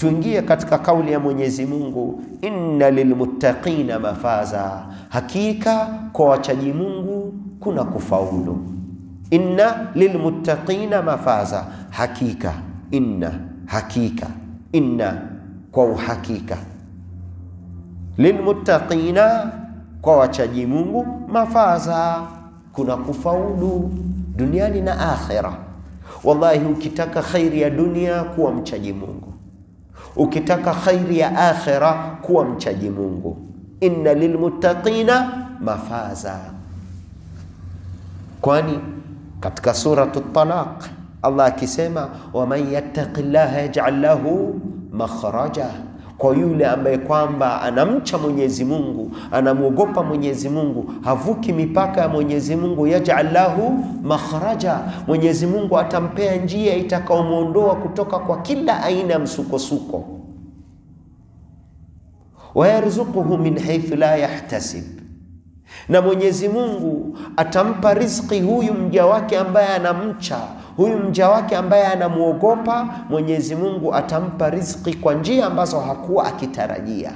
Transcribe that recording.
tuingie katika kauli ya Mwenyezi Mungu, inna lilmuttaqina mafaza, hakika kwa wachaji Mungu kuna kufaulu. Inna lilmuttaqina mafaza, hakika, inna, hakika, inna kwa uhakika, lilmuttaqina kwa wachaji Mungu, mafaza kuna kufaulu duniani na akhira. Wallahi, ukitaka khairi ya dunia kuwa mchaji Mungu, ukitaka khairi ya akhira kuwa mchaji Mungu. Inna lilmuttaqina mafaza. Kwani katika suratul Talaq Allah akisema, waman yattaqillaha yaj'al lahu makhraja, kwa yule ambaye kwamba anamcha Mwenyezi Mungu, anamuogopa Mwenyezi Mungu, havuki mipaka ya Mwenyezi Mungu, yaj'al lahu makhraja, Mwenyezi Mungu atampea njia itakayomuondoa kutoka kwa kila aina ya msukosuko. Wa yarzuquhu min haythu la yahtasib, na Mwenyezi Mungu atampa riziki huyu mja wake ambaye anamcha, huyu mja wake ambaye anamuogopa Mwenyezi Mungu atampa riziki kwa njia ambazo hakuwa akitarajia.